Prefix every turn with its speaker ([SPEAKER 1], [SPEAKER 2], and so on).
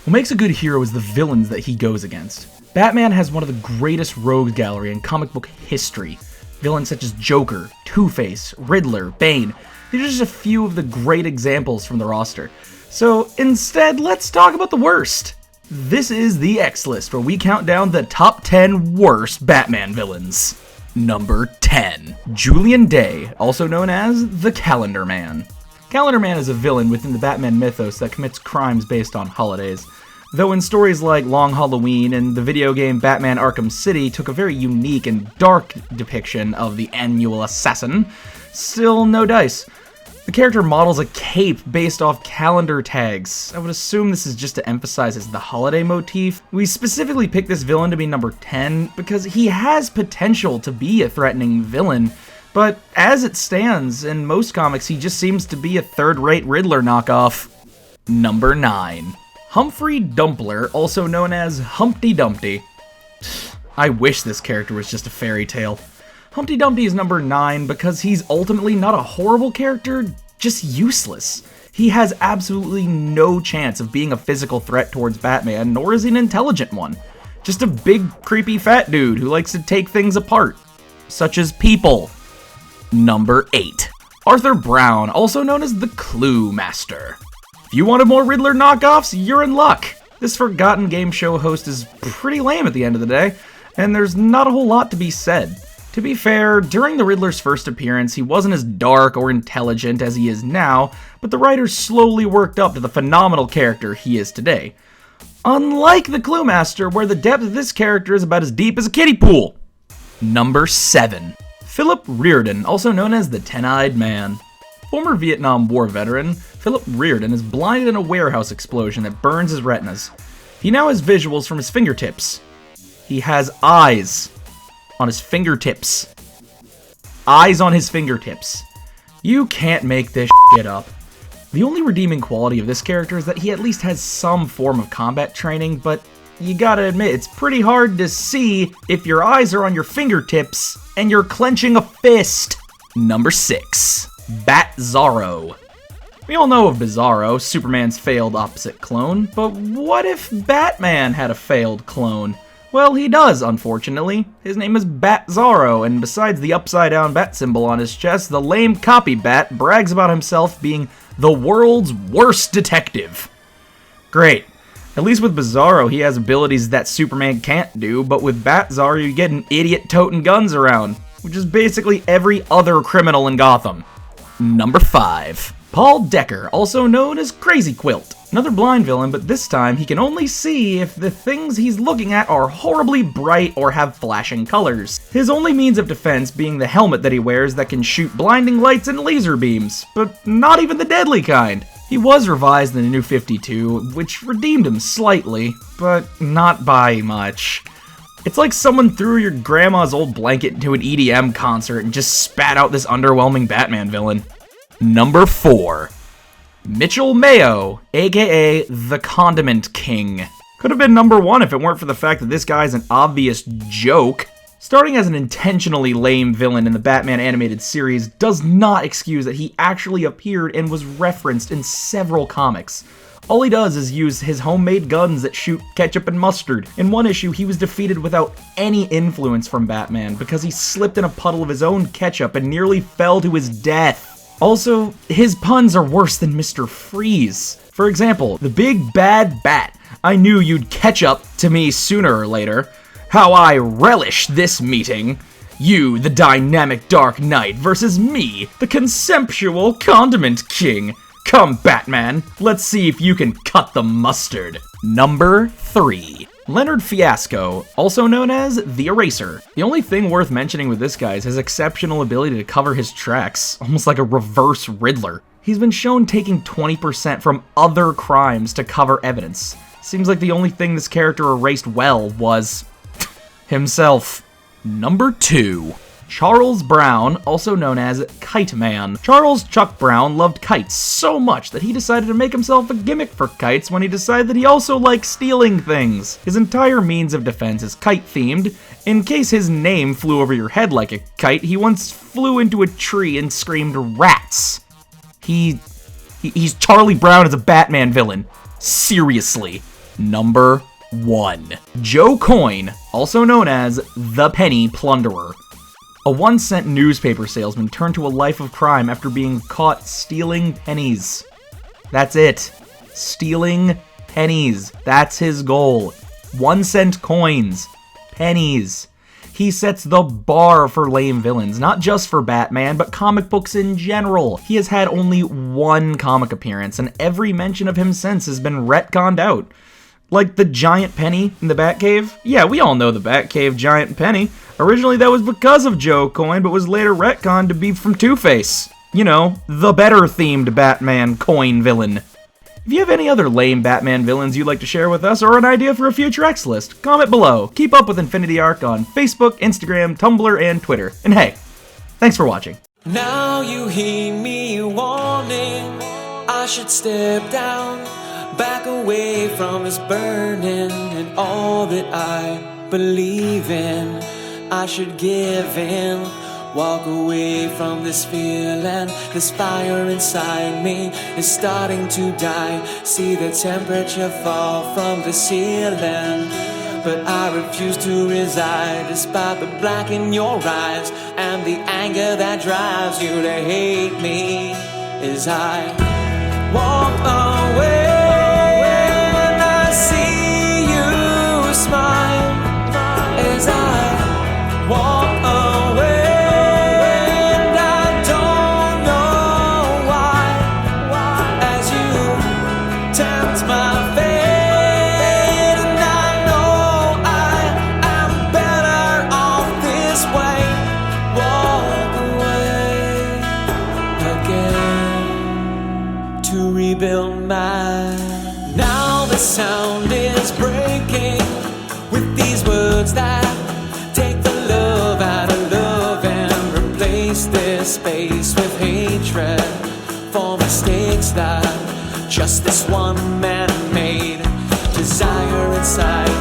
[SPEAKER 1] What makes a good hero is the villains that he goes against. Batman has one of the greatest rogues gallery in comic book history. Villains such as Joker, Two-Face, Riddler, Bane. These are just a few of the great examples from the roster. So instead, let's talk about the worst. This is the X List, where we count down the top 10 worst Batman villains. Number 10. Julian Day, also known as the Calendar Man. Calendar Man is a villain within the Batman mythos that commits crimes based on holidays. Though in stories like Long Halloween and the video game Batman Arkham City took a very unique and dark depiction of the annual assassin, still no dice. The character models a cape based off calendar tags. I would assume this is just to emphasize the holiday motif. We specifically picked this villain to be number 10 because he has potential to be a threatening villain, but as it stands, in most comics he just seems to be a third-rate Riddler knockoff. Number 9. Humphrey Dumpler, also known as Humpty Dumpty. I wish this character was just a fairy tale. Humpty Dumpty is number 9 because he's ultimately not a horrible character, just useless. He has absolutely no chance of being a physical threat towards Batman, nor is he an intelligent one. Just a big, creepy fat dude who likes to take things apart, such as people. Number 8. Arthur Brown, also known as the Clue Master. If you wanted more Riddler knockoffs, you're in luck. This forgotten game show host is pretty lame at the end of the day, and there's not a whole lot to be said. To be fair, during the Riddler's first appearance, he wasn't as dark or intelligent as he is now, but the writers slowly worked up to the phenomenal character he is today. Unlike the Clue Master, where the depth of this character is about as deep as a kiddie pool. Number 7. Phillip Rearden, also known as the Ten-Eyed Man. Former Vietnam War veteran, Phillip Rearden is blinded in a warehouse explosion that burns his retinas. He now has visuals from his fingertips. He has eyes on his fingertips. Eyes on his fingertips. You can't make this shit up. The only redeeming quality of this character is that he at least has some form of combat training, but you gotta admit, it's pretty hard to see if your eyes are on your fingertips and you're clenching a fist. Number 6. Batzarro. We all know of Batzarro, Superman's failed opposite clone, but what if Batman had a failed clone? Well, he does, unfortunately. His name is Batzarro, and besides the upside-down bat symbol on his chest, the lame copy bat brags about himself being the world's worst detective. Great. At least with Batzarro, he has abilities that Superman can't do, but with Batzarro, you get an idiot toting guns around, which is basically every other criminal in Gotham. Number 5. Paul Decker, also known as Crazy Quilt. Another blind villain, but this time he can only see if the things he's looking at are horribly bright or have flashing colors. His only means of defense being the helmet that he wears that can shoot blinding lights and laser beams, but not even the deadly kind. He was revised in the New 52, which redeemed him slightly, but not by much. It's like someone threw your grandma's old blanket into an EDM concert and just spat out this underwhelming Batman villain. Number 4. Mitchell Mayo, aka the Condiment King. Could have been number 1 if it weren't for the fact that this guy's an obvious joke. Starting as an intentionally lame villain in the Batman animated series does not excuse that he actually appeared and was referenced in several comics. All he does is use his homemade guns that shoot ketchup and mustard. In one issue, he was defeated without any influence from Batman because he slipped in a puddle of his own ketchup and nearly fell to his death. Also, his puns are worse than Mr. Freeze. For example, the big bad bat. I knew you'd catch up to me sooner or later. How I relish this meeting. You, the dynamic Dark Knight, versus me, the conceptual Condiment King. Come, Batman, let's see if you can cut the mustard. Number 3. Leonard Fiasco, also known as the Eraser. The only thing worth mentioning with this guy is his exceptional ability to cover his tracks, almost like a reverse Riddler. He's been shown taking 20% from other crimes to cover evidence. Seems like the only thing this character erased well was himself. Number 2. Charles Brown, also known as Kite Man. Charles Chuck Brown loved kites so much that he decided to make himself a gimmick for kites when he decided that he also liked stealing things. His entire means of defense is kite-themed. In case his name flew over your head like a kite, he once flew into a tree and screamed rats. He's Charlie Brown as a Batman villain. Seriously. Number 1. Joe Coyne, also known as the Penny Plunderer. A 1-cent newspaper salesman turned to a life of crime after being caught stealing pennies. That's it. Stealing pennies. That's his goal. 1-cent coins. Pennies. He sets the bar for lame villains, not just for Batman, but comic books in general. He has had only 1 comic appearance, and every mention of him since has been retconned out. Like the giant penny in the Batcave? Yeah, we all know the Batcave giant penny. Originally that was because of Joe Coyne, but was later retconned to be from Two-Face. You know, the better-themed Batman Coyne villain. If you have any other lame Batman villains you'd like to share with us, or an idea for a future X list, comment below. Keep up with Infinity Arc on Facebook, Instagram, Tumblr, and Twitter. And hey, thanks for watching.
[SPEAKER 2] Now you heed me warning, I should step down, back away from this burning, and all that I believe in, I should give in. Walk away from this feeling, this fire inside me is starting to die. See the temperature fall from the ceiling, but I refuse to reside, despite the black in your eyes and the anger that drives you to hate me. As I walk away, I see you smile. As I walk away, rebuild mine. Now the sound is breaking with these words that take the love out of love and replace this space with hatred for mistakes that just this one man made. Desire inside